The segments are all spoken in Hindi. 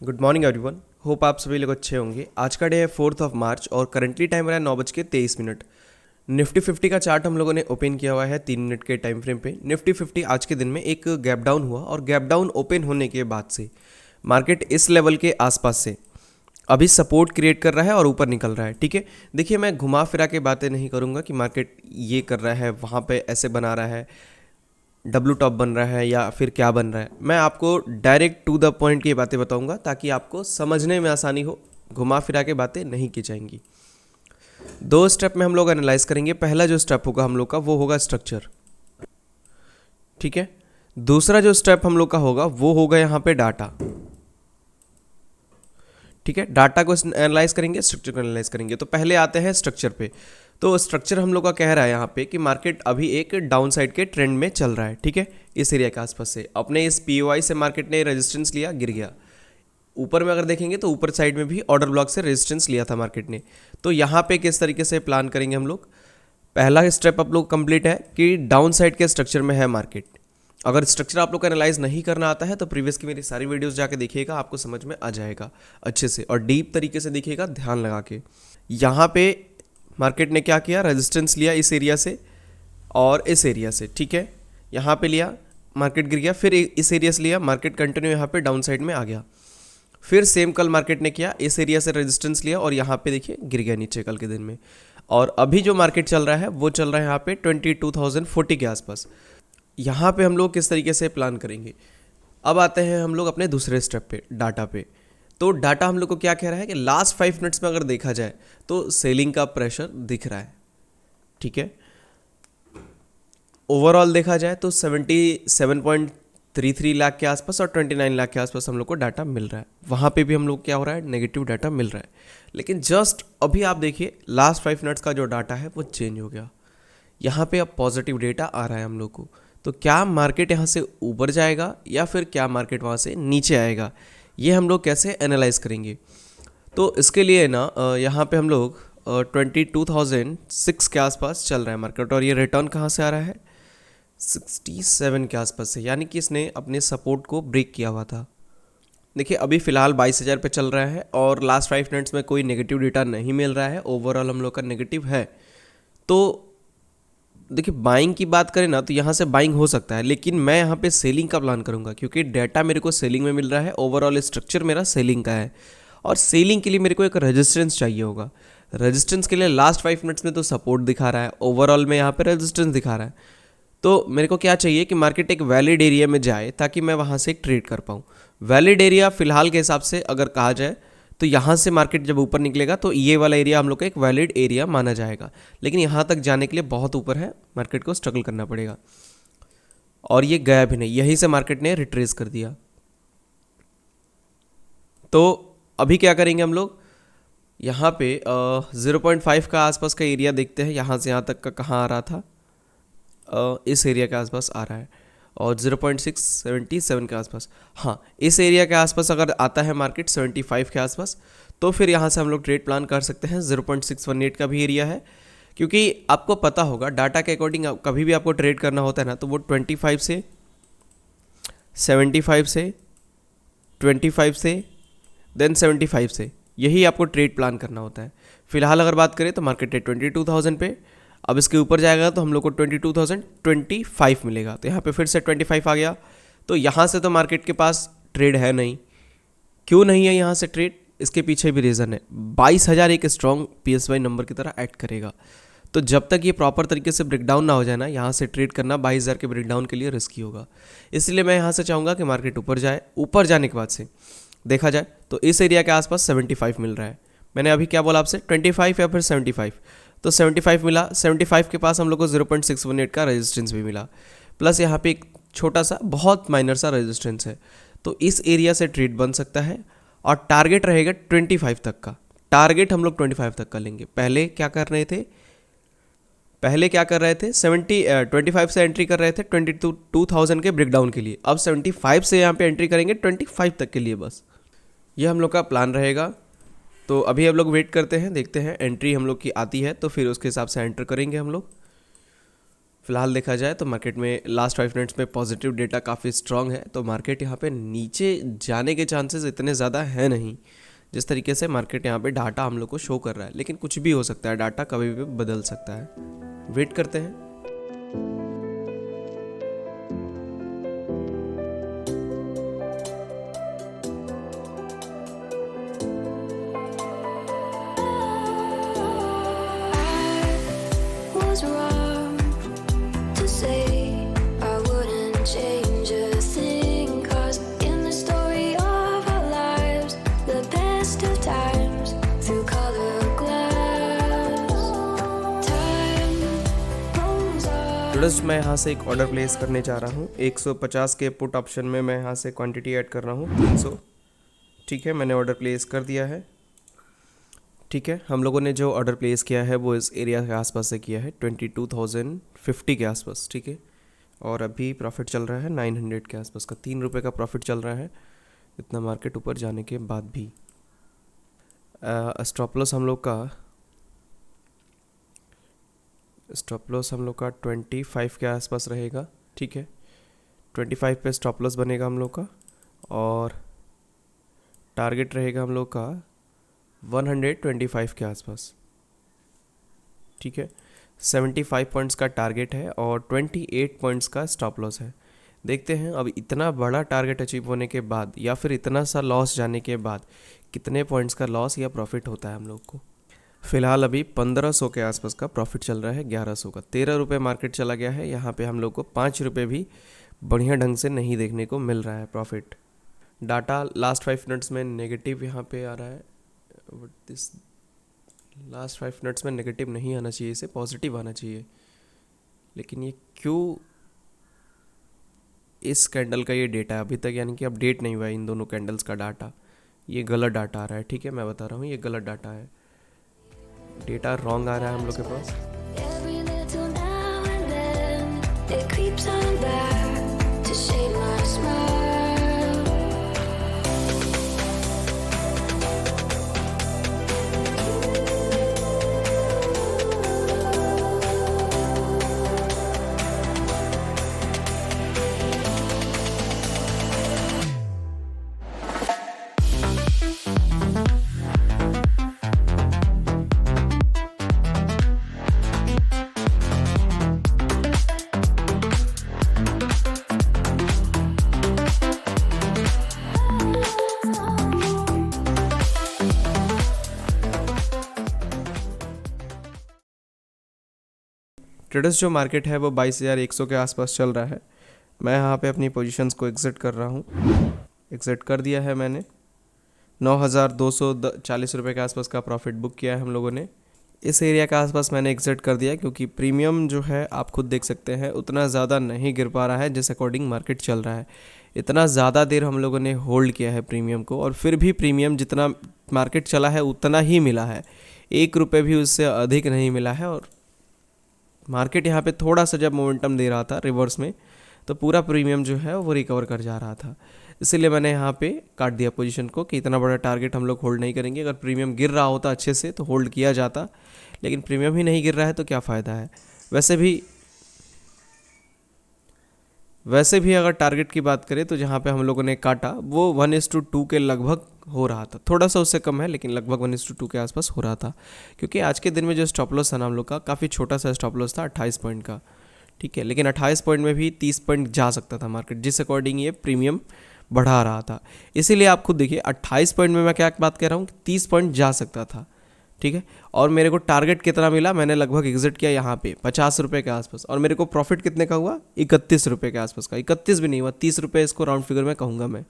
Good morning everyone. होप आप सभी लोग अच्छे होंगे। आज का डे है 4 मार्च और करंटली टाइम रहा है 9:23। निफ्टी 50 का चार्ट हम लोगों ने ओपन किया हुआ है 3 मिनट के टाइम फ्रेम पे। निफ्टी 50 आज के दिन में एक गैप डाउन हुआ और गैप डाउन ओपन होने के बाद से मार्केट इस लेवल के आसपास से अभी सपोर्ट क्रिएट कर रहा है और ऊपर निकल रहा है। ठीक है, देखिए मैं घुमा फिरा के बातें नहीं करूँगा कि मार्केट ये कर रहा है, वहाँ पे ऐसे बना रहा है, डब्लू टॉप बन रहा है या फिर क्या बन रहा है। मैं आपको डायरेक्ट टू द पॉइंट की बातें बताऊंगा ताकि आपको समझने में आसानी हो। घुमा फिरा के बातें नहीं की जाएंगी। 2 स्टेप में हम लोग एनालाइज करेंगे। पहला जो स्टेप होगा हम लोग का वो होगा स्ट्रक्चर। ठीक है, दूसरा जो स्टेप हम लोग का होगा वो होगा यहाँ पे डाटा। ठीक है, डाटा को एनालाइज करेंगे, स्ट्रक्चर को एनालाइज करेंगे। तो पहले आते हैं स्ट्रक्चर पे। तो स्ट्रक्चर हम लोग का कह रहा है यहाँ पे कि मार्केट अभी एक डाउन साइड के ट्रेंड में चल रहा है। ठीक है, इस एरिया के आसपास से अपने इस पीओआई से मार्केट ने रेजिस्टेंस लिया, गिर गया। ऊपर में अगर देखेंगे तो ऊपर साइड में भी ऑर्डर ब्लॉक से रेजिस्टेंस लिया था मार्केट ने। तो यहाँ पे किस तरीके से प्लान करेंगे हम लोग। पहला स्टेप आप लोग कंप्लीट है कि डाउन साइड के स्ट्रक्चर में है मार्केट। अगर स्ट्रक्चर आप लोग को एनालाइज नहीं करना आता है तो प्रीवियस की मेरी सारी वीडियोस जाके देखिएगा, आपको समझ में आ जाएगा अच्छे से और डीप तरीके से देखिएगा ध्यान लगा के। यहाँ पे मार्केट ने क्या किया, रेजिस्टेंस लिया इस एरिया से और इस एरिया से। ठीक है, यहाँ पे लिया, मार्केट गिर गया, फिर इस एरिया से लिया, मार्केट कंटिन्यू यहाँ पे डाउन साइड में आ गया। फिर सेम कल मार्केट ने किया, इस एरिया से रेजिस्टेंस लिया और यहाँ पे देखिए गिर गया नीचे कल के दिन में। और अभी जो मार्केट चल रहा है वो चल रहा है यहाँ पे 22,040 के आसपास। यहाँ पे हम लोग किस तरीके से प्लान करेंगे। अब आते हैं हम लोग अपने दूसरे स्टेप पे, डाटा पे। तो डाटा हम लोग को क्या कह रहा है कि लास्ट 5 मिनट्स में अगर देखा जाए तो सेलिंग का प्रेशर दिख रहा है। ठीक है, ओवरऑल देखा जाए तो 77.33 लाख के आसपास और 29 लाख के आसपास हम लोग को डाटा मिल रहा है। वहाँ पे भी हम लोग क्या हो रहा है, नेगेटिव डाटा मिल रहा है। लेकिन जस्ट अभी आप देखिए लास्ट 5 मिनट्स का जो डाटा है वो चेंज हो गया। यहाँ पे अब पॉजिटिव डेटा आ रहा है हम लोग को। तो क्या मार्केट यहाँ से ऊपर जाएगा या फिर क्या मार्केट वहाँ से नीचे आएगा, ये हम लोग कैसे एनालाइज करेंगे। तो इसके लिए ना यहाँ पे हम लोग 22,006 के आसपास चल रहा है मार्केट और ये रिटर्न कहाँ से आ रहा है, 67 के आसपास से, यानी कि इसने अपने सपोर्ट को ब्रेक किया हुआ था। देखिए अभी फ़िलहाल 22,000 पे चल रहा है और लास्ट 5 मिनट्स में कोई नेगेटिव डेटा नहीं मिल रहा है, ओवरऑल हम लोग का नेगेटिव है। तो देखिए बाइंग की बात करें ना तो यहाँ से बाइंग हो सकता है, लेकिन मैं यहाँ पे सेलिंग का प्लान करूँगा क्योंकि डाटा मेरे को सेलिंग में मिल रहा है, ओवरऑल स्ट्रक्चर मेरा सेलिंग का है। और सेलिंग के लिए मेरे को एक रेजिस्टेंस चाहिए होगा। रेजिस्टेंस के लिए लास्ट 5 मिनट्स में तो सपोर्ट दिखा रहा है, ओवरऑल में यहाँ पे रेजिस्टेंस दिखा रहा है। तो मेरे को क्या चाहिए कि मार्केट एक वैलिड एरिया में जाए ताकि मैं वहाँ से एक ट्रेड कर पाऊँ। वैलिड एरिया फिलहाल के हिसाब से अगर कहा जाए तो यहाँ से मार्केट जब ऊपर निकलेगा तो ये वाला एरिया हम लोग का एक वैलिड एरिया माना जाएगा। लेकिन यहाँ तक जाने के लिए बहुत ऊपर है, मार्केट को स्ट्रगल करना पड़ेगा। और ये गया भी नहीं, यहीं से मार्केट ने रिट्रेस कर दिया। तो अभी क्या करेंगे हम लोग, यहाँ पे 0.5 का आसपास का एरिया देखते हैं। यहाँ से यहाँ तक का कहाँ आ रहा था, इस एरिया के आसपास आ रहा है और 0.677 के आसपास। हाँ, इस एरिया के आसपास अगर आता है मार्केट 75 के आसपास तो फिर यहाँ से हम लोग ट्रेड प्लान कर सकते हैं। 0.618 का भी एरिया है, क्योंकि आपको पता होगा डाटा के अकॉर्डिंग कभी भी आपको ट्रेड करना होता है ना तो वो 25 से 75 से 25 से देन 75 से, यही आपको ट्रेड प्लान करना होता है। फिलहाल अगर बात करें तो मार्केट है 22,000 पे। अब इसके ऊपर जाएगा तो हम लोग को 22,025 मिलेगा। तो यहाँ पे फिर से 25 आ गया। तो यहाँ से तो मार्केट के पास ट्रेड है नहीं। क्यों नहीं है यहाँ से ट्रेड, इसके पीछे भी रीज़न है। 22,000 एक स्ट्रॉन्ग PSY नंबर की तरह एक्ट करेगा। तो जब तक ये प्रॉपर तरीके से ब्रेकडाउन ना हो जाए ना, यहाँ से ट्रेड करना 22,000 के ब्रेकडाउन के लिए रिस्की होगा। इसलिए मैं यहाँ से चाहूँगा कि मार्केट ऊपर जाए। ऊपर जाने के बाद से देखा जाए तो इस एरिया के आसपास 75 मिल रहा है। मैंने अभी क्या बोला आपसे, 25 या फिर 75। तो 75 मिला, 75 के पास हम लोग को 0.618 का रेजिस्टेंस भी मिला, प्लस यहाँ पे एक छोटा सा बहुत माइनर सा रेजिस्टेंस है। तो इस एरिया से ट्रेड बन सकता है और टारगेट रहेगा 25 तक का। टारगेट हम लोग 25 तक का लेंगे। पहले क्या कर रहे थे 25 से एंट्री कर रहे थे 22,000 के ब्रेकडाउन के लिए। अब 75 से यहाँ पे एंट्री करेंगे 25 तक के लिए, बस ये हम लोग का प्लान रहेगा। तो अभी हम लोग वेट करते हैं, देखते हैं एंट्री हम लोग की आती है तो फिर उसके हिसाब से एंटर करेंगे हम लोग। फ़िलहाल देखा जाए तो मार्केट में लास्ट 5 मिनट्स में पॉजिटिव डेटा काफ़ी स्ट्रांग है, तो मार्केट यहाँ पे नीचे जाने के चांसेस इतने ज़्यादा है नहीं जिस तरीके से मार्केट यहाँ पे डाटा हम लोग को शो कर रहा है। लेकिन कुछ भी हो सकता है, डाटा कभी भी बदल सकता है। वेट करते हैं। Was wrong to say I wouldn't change a thing, 'cause in the story of our lives, the best of times through color glass, time moves on. Traders, मैं यहाँ से एक ऑर्डर प्लेस करने जा रहा हूँ 150 के पुट ऑप्शन में। मैं यहाँ से क्वांटिटी ऐड कर रहा हूँ 300। ठीक है, मैंने ऑर्डर प्लेस कर दिया है। ठीक है, हम लोगों ने जो ऑर्डर प्लेस किया है वो इस एरिया के आसपास से किया है 22,050 के आसपास। ठीक है, और अभी प्रॉफिट चल रहा है 900 के आसपास का, 3 रुपये का प्रॉफिट चल रहा है इतना मार्केट ऊपर जाने के बाद भी। स्टॉप लॉस हम लोग का 25 के आसपास रहेगा। ठीक है, 25 पे स्टॉप लॉस बनेगा हम लोग का, और टारगेट रहेगा हम लोग का 125 के आसपास। ठीक है, 75 पॉइंट्स का टारगेट है और 28 पॉइंट्स का स्टॉप लॉस है। देखते हैं अब इतना बड़ा टारगेट अचीव होने के बाद या फिर इतना सा लॉस जाने के बाद कितने पॉइंट्स का लॉस या प्रॉफिट होता है हम लोग को। फ़िलहाल अभी 1500 के आसपास का प्रॉफिट चल रहा है, 1100 का। 13 रुपये मार्केट चला गया है। यहाँ पे हम लोग को 5 रुपये भी बढ़िया ढंग से नहीं देखने को मिल रहा है प्रॉफिट। डाटा लास्ट 5 मिनट्स में नेगेटिव यहाँ पे आ रहा है, बट दिस लास्ट 5 मिनट्स में नेगेटिव नहीं आना चाहिए, इसे पॉजिटिव आना चाहिए। लेकिन ये क्यों इस कैंडल का ये डेटा अभी तक यानी कि अपडेट नहीं हुआ है इन दोनों कैंडल्स का डाटा, ये गलत डाटा आ रहा है। ठीक है, मैं बता रहा हूँ ये गलत डाटा है, डेटा रॉन्ग आ रहा है हम लोग के पास। Every little now and then, it creeps on back to shade my smile. Traders, जो मार्केट है वो 22,100 के आसपास चल रहा है। मैं यहाँ पे अपनी पोजीशंस को एग्जिट कर रहा हूँ। एग्जिट कर दिया है मैंने। 9,240 रुपये के आसपास का प्रॉफिट बुक किया है हम लोगों ने। इस एरिया के आसपास मैंने एग्जिट कर दिया क्योंकि प्रीमियम जो है आप खुद देख सकते हैं उतना ज़्यादा नहीं गिर पा रहा है जिस अकॉर्डिंग मार्केट चल रहा है। इतना ज़्यादा देर हम लोगों ने होल्ड किया है प्रीमियम को, और फिर भी प्रीमियम जितना मार्केट चला है उतना ही मिला है, 1 रुपये भी उससे अधिक नहीं मिला है। और मार्केट यहाँ पे थोड़ा सा जब मोमेंटम दे रहा था रिवर्स में, तो पूरा प्रीमियम जो है वो रिकवर कर जा रहा था। इसीलिए मैंने यहाँ पे काट दिया पोजीशन को कि इतना बड़ा टारगेट हम लोग होल्ड नहीं करेंगे। अगर प्रीमियम गिर रहा होता अच्छे से तो होल्ड किया जाता, लेकिन प्रीमियम ही नहीं गिर रहा है तो क्या फ़ायदा है। वैसे भी अगर टारगेट की बात करें तो जहाँ पे हम लोगों ने काटा वो 1:2 के लगभग हो रहा था, थोड़ा सा उससे कम है लेकिन लगभग 1:2 के आसपास हो रहा था। क्योंकि आज के दिन में जो स्टॉप लॉस था ना हम लोग का, काफ़ी छोटा सा स्टॉप लॉस था 28 पॉइंट का। ठीक है, लेकिन 28 पॉइंट में भी 30 पॉइंट जा सकता था मार्केट, जिस अकॉर्डिंग ये प्रीमियम बढ़ा रहा था। इसीलिए आप खुद देखिए 28 पॉइंट में मैं क्या बात कह रहा हूँ, 30 पॉइंट जा सकता था। ठीक है, और मेरे को टारगेट कितना मिला, मैंने लगभग एग्जिट किया यहाँ पे 50 रुपये के आसपास, और मेरे को प्रॉफिट कितने का हुआ, 31 रुपये के आसपास का। 31 भी नहीं हुआ, 30 रुपये इसको राउंड फिगर में कहूँगा मैं।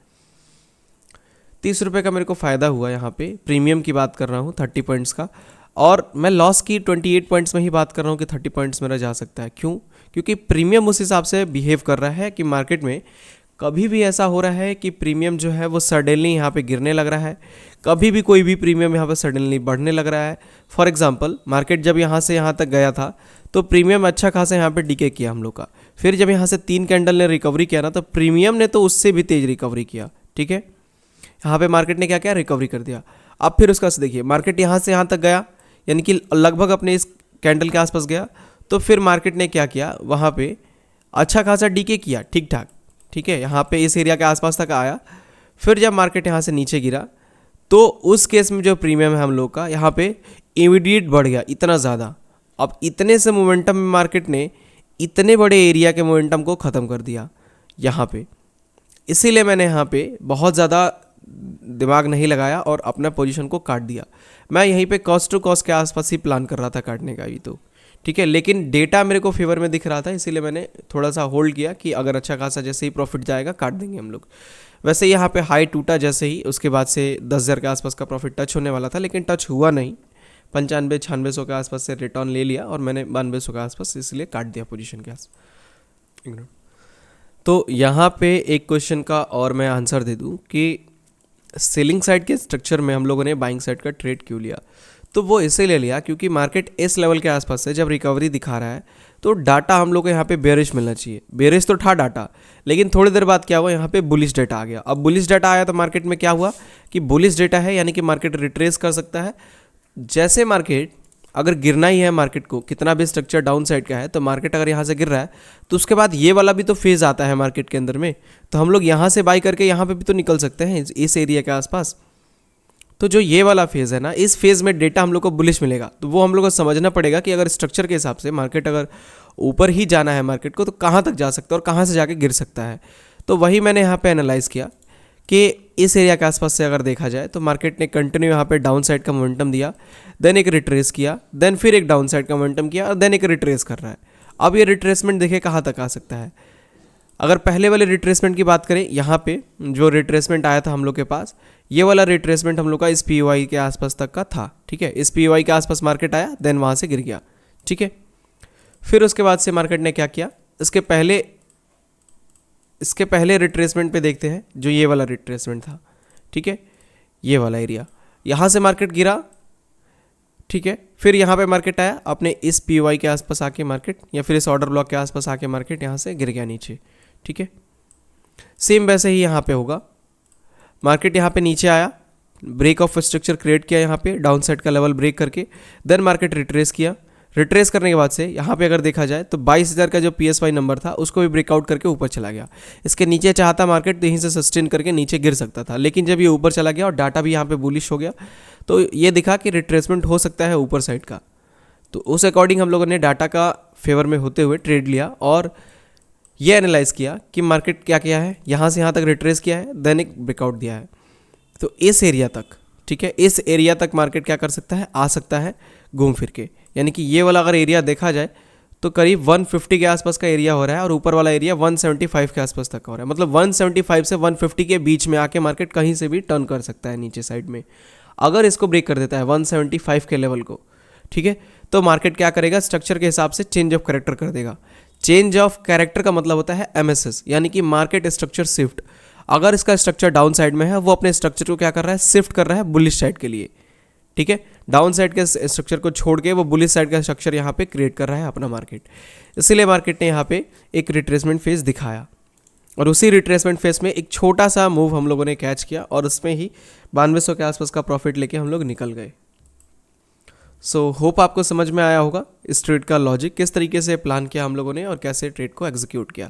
30 रुपये का मेरे को फ़ायदा हुआ यहाँ पे, प्रीमियम की बात कर रहा हूँ 30 पॉइंट्स का। और मैं लॉस की 28 पॉइंट्स में ही बात कर रहा हूँ कि 30 पॉइंट्स मेरा जा सकता है। क्यों? क्योंकि प्रीमियम उस हिसाब से बिहेव कर रहा है कि मार्केट में कभी भी ऐसा हो रहा है कि प्रीमियम जो है वो सडनली यहाँ पे गिरने लग रहा है, कभी भी कोई भी प्रीमियम यहाँ पे सडनली बढ़ने लग रहा है। फॉर एग्जांपल मार्केट जब यहाँ से यहाँ तक गया था तो प्रीमियम अच्छा खासा यहाँ पे डीके किया हम लोग का। फिर जब यहाँ से 3 कैंडल ने रिकवरी किया ना, तो प्रीमियम ने तो उससे भी तेज़ रिकवरी किया। ठीक है, यहाँ पे मार्केट ने क्या किया, रिकवरी कर दिया। अब फिर उसका से देखिए मार्केट यहाँ से यहाँ तक गया, यानी कि लगभग अपने इस कैंडल के आसपास गया, तो फिर मार्केट ने क्या किया, वहाँ पे अच्छा खासा डीके किया, ठीक ठाक, ठीक है, यहाँ पे इस एरिया के आसपास तक आया। फिर जब मार्केट यहाँ से नीचे गिरा तो उस केस में जो प्रीमियम है हम लोग का यहाँ पे इमीडिएट बढ़ गया इतना ज़्यादा। अब इतने से मोमेंटम में मार्केट ने इतने बड़े एरिया के मोमेंटम को ख़त्म कर दिया यहाँ पे। इसीलिए मैंने यहाँ पे बहुत ज़्यादा दिमाग नहीं लगाया और अपना पोजीशन को काट दिया। मैं यहीं पे कॉस्ट टू कॉस्ट के आसपास ही प्लान कर रहा था काटने का भी, तो ठीक है, लेकिन डेटा मेरे को फेवर में दिख रहा था, इसीलिए मैंने थोड़ा सा होल्ड किया कि अगर अच्छा खासा जैसे ही प्रॉफिट जाएगा काट देंगे हम लोग। वैसे यहाँ पे हाई टूटा जैसे ही, उसके बाद से 10,000 के आसपास का प्रॉफिट टच होने वाला था, लेकिन टच हुआ नहीं। 95-9600 के आसपास से रिटर्न ले लिया और मैंने 9200 के आसपास इसलिए काट दिया पोजीशन के आस। तो यहाँ पे एक क्वेश्चन का और मैं आंसर दे दूँ कि सेलिंग साइड के स्ट्रक्चर में हम लोगों ने बाइंग साइड का ट्रेड क्यों लिया। तो वो इसीलिए लिया क्योंकि मार्केट इस लेवल के आसपास से जब रिकवरी दिखा रहा है तो डाटा हम लोग को यहाँ पे बेरिश मिलना चाहिए। बेरिश तो था डाटा, लेकिन थोड़ी देर बाद क्या हुआ, यहाँ पे बुलिश डाटा आ गया। अब बुलिश डाटा आया तो मार्केट में क्या हुआ कि बुलिश डाटा है यानी कि मार्केट रिट्रेस कर सकता है। जैसे मार्केट अगर गिरना ही है, मार्केट को कितना भी स्ट्रक्चर डाउन साइड का है, तो मार्केट अगर यहाँ से गिर रहा है तो उसके बाद ये वाला भी तो फेज़ आता है मार्केट के अंदर में, तो हम लोग यहाँ से बाई करके यहाँ पे भी तो निकल सकते हैं इस एरिया के आसपास। तो जो ये वाला फेज़ है ना, इस फेज़ में डेटा हम लोग को बुलिश मिलेगा, तो वो हम लोग को समझना पड़ेगा कि अगर स्ट्रक्चर के हिसाब से मार्केट अगर ऊपर ही जाना है मार्केट को, तो कहाँ तक जा सकता है और कहाँ से जाके गिर सकता है। तो वही मैंने यहाँ पे एनालाइज़ किया कि इस एरिया के आसपास से अगर देखा जाए तो मार्केट ने कंटिन्यू यहाँ पे डाउन साइड का मोमेंटम दिया, देन एक रिट्रेस किया, देन फिर एक डाउन साइड का मोमेंटम किया और देन एक रिट्रेस कर रहा है। अब ये रिट्रेसमेंट देखे कहाँ तक आ सकता है। अगर पहले वाले रिट्रेसमेंट की बात करें, यहाँ पे जो रिट्रेसमेंट आया था हम लोग के पास, ये वाला रिट्रेसमेंट हम लोग का इस POI के आसपास तक का था, ठीक है। इस POI के आसपास मार्केट आया, देन वहाँ से गिर गया, ठीक है। फिर उसके बाद से मार्केट ने क्या किया, इसके पहले रिट्रेसमेंट पे देखते हैं, जो ये वाला रिट्रेसमेंट था, ठीक है, ये वाला एरिया, यहाँ से मार्केट गिरा, ठीक है। फिर यहाँ पे मार्केट आया अपने इस POI के आसपास आके मार्केट, या फिर इस ऑर्डर ब्लॉक के आसपास आके मार्केट यहाँ से गिर गया नीचे, ठीक है। सेम वैसे ही यहाँ पे होगा, मार्केट यहाँ पे नीचे आया, ब्रेक ऑफ स्ट्रक्चर क्रिएट किया यहाँ पे डाउन साइड का लेवल ब्रेक करके, देन मार्केट रिट्रेस किया। रिट्रेस करने के बाद से यहाँ पे अगर देखा जाए तो 22,000 का जो PSY नंबर था उसको भी ब्रेकआउट करके ऊपर चला गया। इसके नीचे चाहता मार्केट तो यहीं से सस्टेन करके नीचे गिर सकता था, लेकिन जब ये ऊपर चला गया और डाटा भी यहाँ पे बुलिश हो गया तो ये दिखा कि रिट्रेसमेंट हो सकता है ऊपर साइड का। तो उस अकॉर्डिंग हम लोगों ने डाटा का फेवर में होते हुए ट्रेड लिया और ये एनालाइज़ किया कि मार्केट क्या किया है, यहाँ से यहाँ तक रिट्रेस किया है, देन एक ब्रेकआउट दिया है। तो इस एरिया तक, ठीक है, इस एरिया तक मार्केट क्या कर सकता है, आ सकता है घूम फिर के। यानी कि ये वाला अगर एरिया देखा जाए तो करीब 150 के आसपास का एरिया हो रहा है और ऊपर वाला एरिया 175 के आसपास तक हो रहा है। मतलब 175 से 150 के बीच में आके मार्केट कहीं से भी टर्न कर सकता है नीचे साइड में। अगर इसको ब्रेक कर देता है 175 के लेवल को, ठीक है, तो मार्केट क्या करेगा, स्ट्रक्चर के हिसाब से चेंज ऑफ कैरेक्टर कर देगा। चेंज ऑफ कैरेक्टर का मतलब होता है MSS, यानी कि मार्केट स्ट्रक्चर शिफ्ट। अगर इसका स्ट्रक्चर डाउन साइड में है, वो अपने स्ट्रक्चर को क्या कर रहा है, शिफ्ट कर रहा है बुलिश साइड के लिए, ठीक है। डाउन साइड के स्ट्रक्चर को छोड़ के वो बुलिश साइड का स्ट्रक्चर यहाँ पे क्रिएट कर रहा है अपना मार्केट। इसीलिए मार्केट ने यहाँ पे एक रिट्रेसमेंट फेज दिखाया और उसी रिट्रेसमेंट फेज में एक छोटा सा मूव हम लोगों ने कैच किया और उसमें ही 9200 के आसपास का प्रॉफिट लेके हम लोग निकल गए। सो होप आपको समझ में आया होगा इस ट्रेड का लॉजिक, किस तरीके से प्लान किया हम लोगों ने और कैसे ट्रेड को एग्जीक्यूट किया,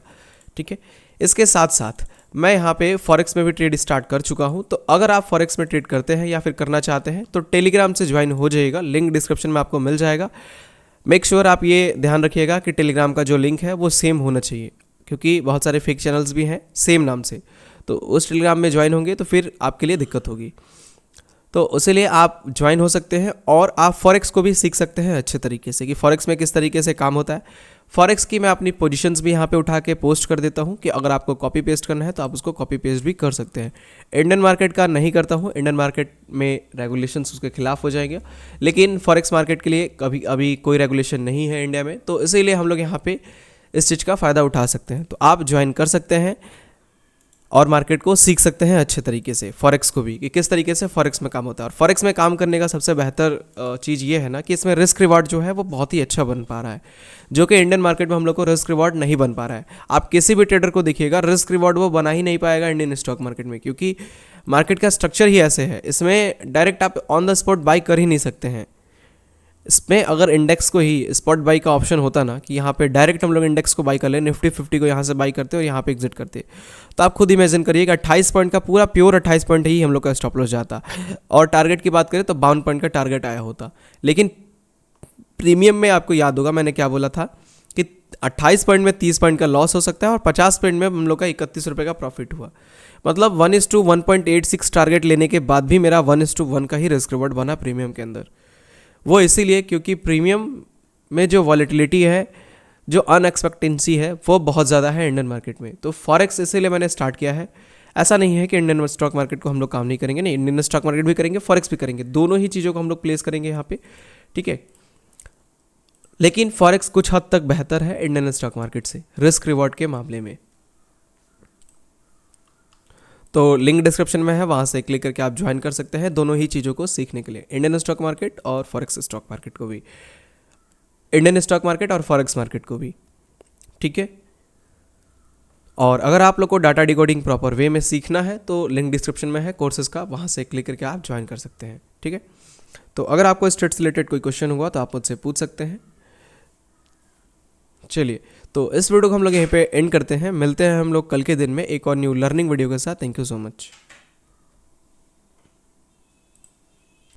ठीक है। इसके साथ साथ मैं यहाँ पे फॉरेक्स में भी ट्रेड स्टार्ट कर चुका हूँ। तो अगर आप फॉरेक्स में ट्रेड करते हैं या फिर करना चाहते हैं तो टेलीग्राम से ज्वाइन हो जाइएगा, लिंक डिस्क्रिप्शन में आपको मिल जाएगा। मेक श्योर आप ये ध्यान रखिएगा कि टेलीग्राम का जो लिंक है वो सेम होना चाहिए, क्योंकि बहुत सारे फेक चैनल्स भी हैं सेम नाम से, तो उस टेलीग्राम में ज्वाइन होंगे तो फिर आपके लिए दिक्कत होगी। तो उसीलिए आप ज्वाइन हो सकते हैं और आप फॉरेक्स को भी सीख सकते हैं अच्छे तरीके से कि फॉरेक्स में किस तरीके से काम होता है। फॉरेक्स की मैं अपनी पोजीशंस भी यहाँ पे उठा के पोस्ट कर देता हूँ कि अगर आपको कॉपी पेस्ट करना है तो आप उसको कॉपी पेस्ट भी कर सकते हैं। इंडियन मार्केट का नहीं करता हूँ, इंडियन मार्केट में रेगुलेशंस उसके खिलाफ हो जाएंगे, लेकिन फॉरेक्स मार्केट के लिए कभी अभी कोई रेगुलेशन नहीं है इंडिया में, तो इसीलिए हम लोग यहाँ पे इस चीज़ का फ़ायदा उठा सकते हैं। तो आप ज्वाइन कर सकते हैं और मार्केट को सीख सकते हैं अच्छे तरीके से, फॉरेक्स को भी, कि किस तरीके से फॉरेक्स में काम होता है। और फॉरेक्स में काम करने का सबसे बेहतर चीज़ ये है ना कि इसमें रिस्क रिवार्ड जो है वो बहुत ही अच्छा बन पा रहा है, जो कि इंडियन मार्केट में हम लोग को रिस्क रिवार्ड नहीं बन पा रहा है। आप किसी भी ट्रेडर को देखिएगा, रिस्क रिवार्ड वो बना ही नहीं पाएगा इंडियन स्टॉक मार्केट में, क्योंकि मार्केट का स्ट्रक्चर ही ऐसे है, इसमें डायरेक्ट आप ऑन द स्पॉट बाई कर ही नहीं सकते हैं। इसमें अगर इंडेक्स को ही स्पॉट बाई का ऑप्शन होता ना कि यहाँ पे डायरेक्ट हम लोग इंडेक्स को बाई कर ले, निफ्टी 50 को यहाँ से बाई करते और यहाँ पे एग्जिट करते, तो आप खुद इमेजिन करिए कि 28 पॉइंट का पूरा प्योर 28 पॉइंट ही हम लोग का स्टॉप लॉस जाता, और टारगेट की बात करें तो 52 पॉइंट का टारगेट आया होता। लेकिन प्रीमियम में आपको याद होगा मैंने क्या बोला था कि 28 पॉइंट में 30 पॉइंट का लॉस हो सकता है और 50 पॉइंट में हम लोग का 31 रुपये का प्रॉफिट हुआ। मतलब 1:1.86 टारगेट लेने के बाद भी मेरा 1:1 का ही रिस्क रिवॉर्ड बना प्रीमियम के अंदर। वो इसीलिए क्योंकि प्रीमियम में जो वॉलेटिलिटी है, जो अनएक्सपेक्टेंसी है, वो बहुत ज़्यादा है इंडियन मार्केट में। तो फॉरेक्स इसीलिए मैंने स्टार्ट किया है। ऐसा नहीं है कि इंडियन स्टॉक मार्केट को हम लोग काम नहीं करेंगे, नहीं, इंडियन स्टॉक मार्केट भी करेंगे, फॉरेक्स भी करेंगे, दोनों ही चीज़ों को हम लोग प्लेस करेंगे यहाँ पे, ठीक है। लेकिन फॉरेक्स कुछ हद तक बेहतर है इंडियन स्टॉक मार्केट से रिस्क रिवॉर्ड के मामले में। तो लिंक डिस्क्रिप्शन में है, वहाँ से क्लिक करके आप ज्वाइन कर सकते हैं दोनों ही चीज़ों को सीखने के लिए, इंडियन स्टॉक मार्केट और फॉरेक्स स्टॉक मार्केट को भी, इंडियन स्टॉक मार्केट और फॉरेक्स मार्केट को भी, ठीक है। और अगर आप लोग को डाटा डिकोडिंग प्रॉपर वे में सीखना है तो लिंक डिस्क्रिप्शन में है कोर्सेज का, वहाँ से क्लिक करके आप ज्वाइन कर सकते हैं, ठीक है। तो अगर आपको इस ट्रेड से रिलेटेड कोई क्वेश्चन हुआ तो आप मुझसे पूछ सकते हैं। चलिए, तो इस वीडियो को हम लोग यहीं पे एंड करते हैं। मिलते हैं हम लोग कल के दिन में एक और न्यू लर्निंग वीडियो के साथ। Thank you so much.